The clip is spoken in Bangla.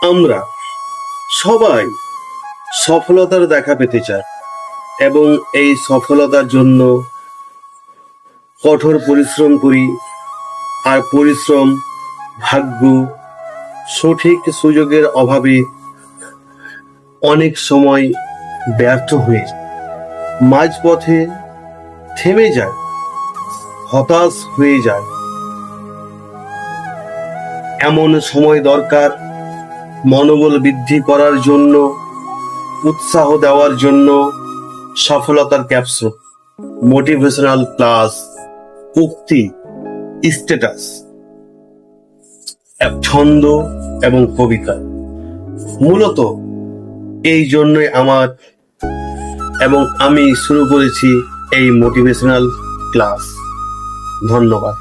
আমরা সবাই সফলতার দেখা পেতে চাই এবং এই সফলতার জন্য কঠোর পরিশ্রম করি। আর পরিশ্রম, ভাগ্য, সঠিক সুযোগের অভাবে অনেক সময় ব্যর্থ হয়ে যায়, মাঝপথে থেমে যায়, হতাশ হয়ে যায়। এমন সময় দরকার মনোবল বৃদ্ধি করার জন্য, উৎসাহ দেওয়ার জন্য সফলতার ক্যাপসুল, মোটিভেশনাল ক্লাস, উক্তি, স্ট্যাটাস, ছন্দ এবং কবিতা। মূলত এই জন্যই আমি শুরু করেছি এই মোটিভেশনাল ক্লাস। ধন্যবাদ।